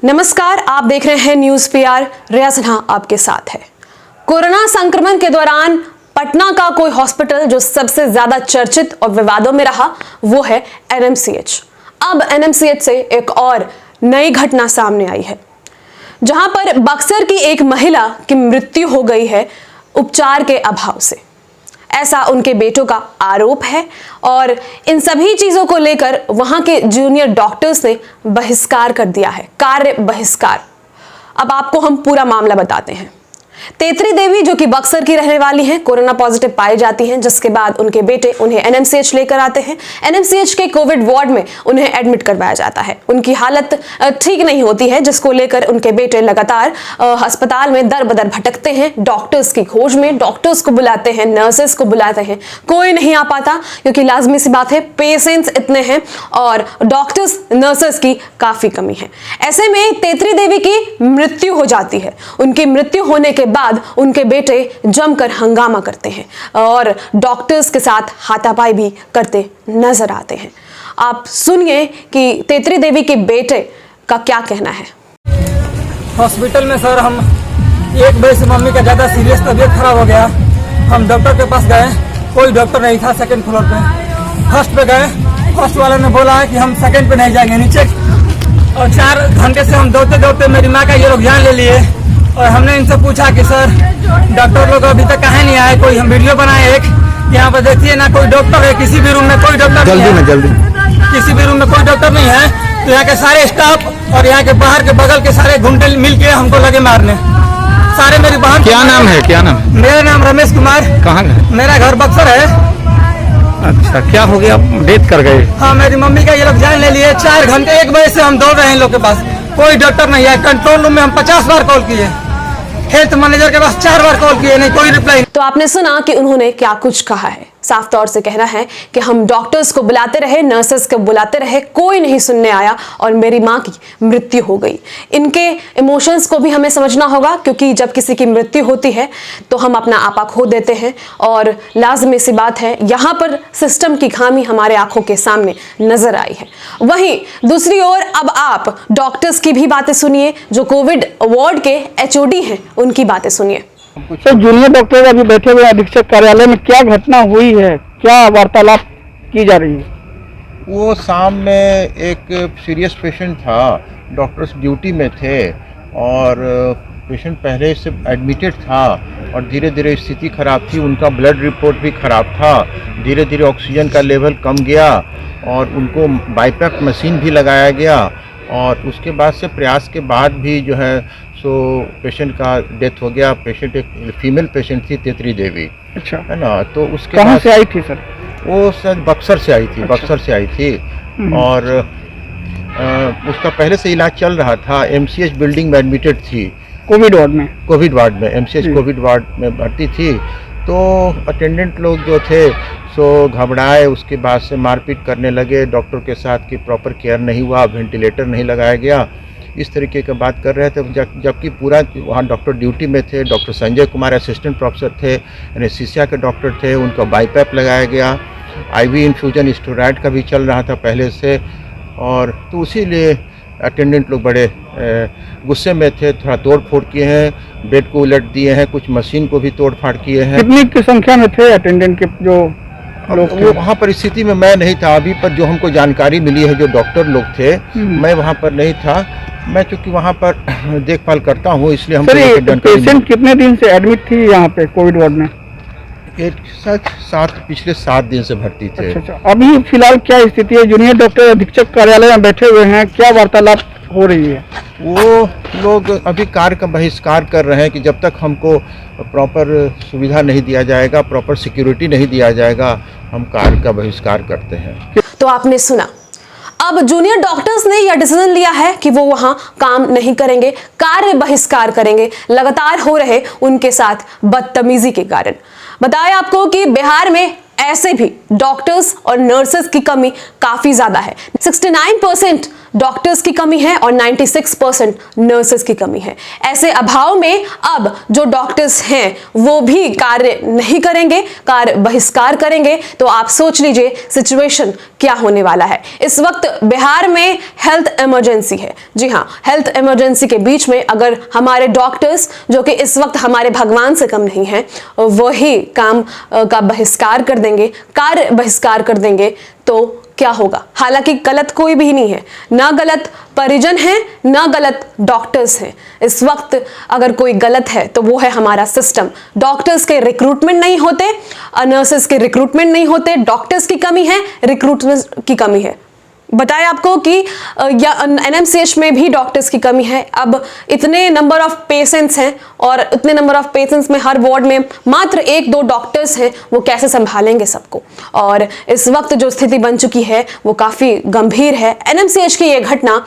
नमस्कार, आप देख रहे हैं न्यूज पीआर। रिया सिन्हा आपके साथ है। कोरोना संक्रमण के दौरान पटना का कोई हॉस्पिटल जो सबसे ज्यादा चर्चित और विवादों में रहा वो है एनएमसीएच। अब एनएमसीएच से एक और नई घटना सामने आई है, जहां पर बक्सर की एक महिला की मृत्यु हो गई है उपचार के अभाव से। ऐसा उनके बेटों का आरोप है और इन सभी चीजों को लेकर वहां के जूनियर डॉक्टर्स ने बहिष्कार कर दिया है, कार्य बहिष्कार। अब आपको हम पूरा मामला बताते हैं। तेत्री देवी जो कि बक्सर की रहने वाली हैं, कोरोना पॉजिटिव पाई जाती हैं, जिसके बाद उनके बेटे उन्हें एनएमसीएच लेकर आते हैं। एनएमसीएच के कोविड वार्ड में उन्हें एडमिट करवाया जाता है। उनकी हालत ठीक नहीं होती है, जिसको लेकर उनके बेटे लगातार अस्पताल में दर बदर भटकते हैं डॉक्टर्स की खोज में। डॉक्टर्स को बुलाते हैं, नर्सेस को बुलाते हैं, कोई नहीं आ पाता, क्योंकि लाजमी सी बात है पेशेंट्स इतने हैं और डॉक्टर्स नर्सेस की काफी कमी है। ऐसे में तेत्री देवी की मृत्यु हो जाती है। उनकी मृत्यु होने के बाद उनके बेटे जमकर हंगामा करते हैं और डॉक्टर्स के साथ हाथापाई भी करते नजर आते हैं। आप सुनिए कि तेत्री देवी के बेटे का क्या कहना है। हॉस्पिटल में सर हम 1 बजे से मम्मी का ज़्यादा सीरियस तबीयत खराब हो गया। हम डॉक्टर के पास गए, कोई डॉक्टर नहीं था। सेकंड फ्लोर पे, फर्स्ट पे गए, फर्स्ट वाले ने बोला है कि हम सेकंड पे नहीं जाएंगे, नीचे। और 4 घंटे से हम दौड़ते दौड़ते मेरी माँ का ये लोग जान ले लिए। और हमने इनसे पूछा कि सर डॉक्टर लोग अभी तक कहाँ नहीं आए। कोई हम वीडियो बनाए एक, यहाँ पर देखिए ना कोई डॉक्टर है, किसी भी रूम में कोई डॉक्टर नहीं है। जल्दी किसी भी रूम में कोई डॉक्टर नहीं है। तो यहाँ के सारे स्टाफ और यहाँ के बाहर के बगल के सारे गुंडे मिल के हमको लगे मारने। सारे मेरी बहन। क्या नाम है? क्या नाम? मेरा नाम रमेश कुमार। कहाँ है? मेरा घर बक्सर है। अच्छा, क्या हो गया? डेथ कर गए? हाँ, मेरी मम्मी का ये लोग जान ले लिए। 4 घंटे 1 बजे से हम दौड़ रहे हैं इन लोग के पास, कोई डॉक्टर नहीं है। कंट्रोल रूम में हम 50 बार कॉल किए, हेल्थ मैनेजर के पास 4 बार कॉल किए, नहीं कोई रिप्लाई। तो आपने सुना कि उन्होंने क्या कुछ कहा है। साफ तौर से कहना है कि हम डॉक्टर्स को बुलाते रहे, नर्सेस को बुलाते रहे, कोई नहीं सुनने आया और मेरी माँ की मृत्यु हो गई। इनके इमोशंस को भी हमें समझना होगा, क्योंकि जब किसी की मृत्यु होती है तो हम अपना आपा खो देते हैं और लाजमी सी बात है, यहाँ पर सिस्टम की खामी हमारे आंखों के सामने नजर आई है। वहीं दूसरी ओर अब आप डॉक्टर्स की भी बातें सुनिए, जो कोविड वार्ड के एचओडी हैं, उनकी बातें सुनिए। सर, जूनियर डॉक्टर अभी बैठे हुए अधीक्षक कार्यालय में, क्या घटना हुई है, क्या वार्तालाप की जा रही है? वो शाम में एक सीरियस पेशेंट था, डॉक्टर्स ड्यूटी में थे और पेशेंट पहले से एडमिटेड था और धीरे धीरे स्थिति खराब थी। उनका ब्लड रिपोर्ट भी खराब था, धीरे धीरे ऑक्सीजन का लेवल कम गया और उनको बाईपैप मशीन भी लगाया गया। और उसके बाद से प्रयास के बाद भी जो है सो पेशेंट का डेथ हो गया। पेशेंट एक फीमेल पेशेंट थी, तेत्री देवी। अच्छा, है ना। तो उसके कहाँ से आई थी सर? वो सर बक्सर से आई थी। अच्छा। बक्सर से आई थी और उसका पहले से इलाज चल रहा था। एमसीएच बिल्डिंग में एडमिटेड थी, कोविड वार्ड में एमसीएच कोविड वार्ड में भर्ती थी। तो अटेंडेंट लोग जो थे सो घबराए, उसके बाद से मारपीट करने लगे डॉक्टर के साथ कि प्रॉपर केयर नहीं हुआ, वेंटिलेटर नहीं लगाया गया, इस तरीके की बात कर रहे थे। जबकि पूरा वहाँ डॉक्टर ड्यूटी में थे। Doctor Sanjay Kumar assistant professor थे, एनेस्थीसिया के डॉक्टर थे, उनका बाईपैप लगाया गया। आईवी इन्फ्यूजन स्टेरॉइड का भी चल रहा था पहले से। और तो उसीलिए अटेंडेंट लोग बड़े गुस्से में थे, थोड़ा तोड़ फोड़ किए हैं, बेड को उलट दिए हैं, कुछ मशीन को भी तोड़ फाड़ किए हैं। कितनी की संख्या में थे अटेंडेंट के जो लोग? वो वहाँ पर स्थिति में मैं नहीं था अभी, पर जो हमको जानकारी मिली है, जो डॉक्टर लोग थे, मैं वहाँ पर नहीं था। मैं चूँकि वहाँ पर देखभाल करता हूँ, इसलिए हम पेशेंट कितने दिन से एडमिट थी यहाँ पे कोविड वार्ड में? पिछले 7 दिन से भर्ती थे। अच्छा। अभी फिलहाल क्या स्थिति है? जूनियर डॉक्टर अधीक्षक कार्यालय में बैठे हुए हैं, क्या वार्तालाप हो रही है? वो लोग अभी कार्य का बहिष्कार कर रहे हैं कि जब तक हमको प्रॉपर सुविधा नहीं दिया जाएगा, प्रॉपर सिक्योरिटी नहीं दिया जाएगा, हम कार्य का बहिष्कार करते हैं। तो आपने सुना, अब जूनियर डॉक्टर्स ने यह डिसीजन लिया है कि वो वहां काम नहीं करेंगे, कार्य बहिष्कार करेंगे, लगातार हो रहे उनके साथ बदतमीजी के कारण। बताया आपको कि बिहार में ऐसे भी डॉक्टर्स और नर्सेस की कमी काफी ज्यादा है। 69% डॉक्टर्स की कमी है और 96% नर्सेस की कमी है। ऐसे अभाव में अब जो डॉक्टर्स हैं वो भी कार्य नहीं करेंगे, कार्य बहिष्कार करेंगे, तो आप सोच लीजिए सिचुएशन क्या होने वाला है। इस वक्त बिहार में हेल्थ इमरजेंसी है। जी हाँ, हेल्थ इमरजेंसी के बीच में अगर हमारे डॉक्टर्स, जो कि इस वक्त हमारे भगवान से कम नहीं है, वही काम का बहिष्कार कर देंगे, कार्य बहिष्कार कर देंगे, तो क्या होगा। हालांकि गलत कोई भी नहीं है, ना गलत परिजन है, ना गलत डॉक्टर्स हैं। इस वक्त अगर कोई गलत है तो वो है हमारा सिस्टम। डॉक्टर्स के रिक्रूटमेंट नहीं होते, नर्सेस के रिक्रूटमेंट नहीं होते, डॉक्टर्स की कमी है, रिक्रूटमेंट की कमी है। बताया आपको कि एनएमसीएच में भी डॉक्टर्स की कमी है। अब इतने नंबर ऑफ पेशेंट्स हैं और इतने नंबर ऑफ पेशेंट्स में हर वार्ड में मात्र 1-2 डॉक्टर्स हैं, वो कैसे संभालेंगे सबको। और इस वक्त जो स्थिति बन चुकी है वो काफ़ी गंभीर है। एनएमसीएच की ये घटना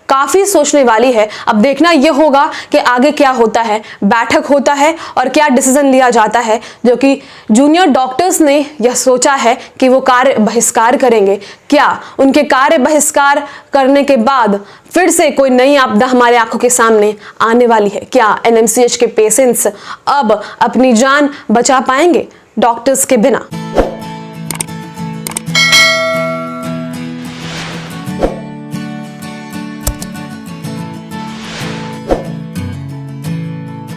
काफ़ी सोचने वाली है। अब देखना यह होगा कि आगे क्या होता है, बैठक होता है और क्या डिसीजन लिया जाता है, जो कि जूनियर डॉक्टर्स ने यह सोचा है कि वो कार्य बहिष्कार करेंगे। क्या उनके कार्य बहिष्कार करने के बाद फिर से कोई नई आपदा हमारे आंखों के सामने आने वाली है? क्या एनएमसीएच के पेशेंट्स अब अपनी जान बचा पाएंगे डॉक्टर्स के बिना?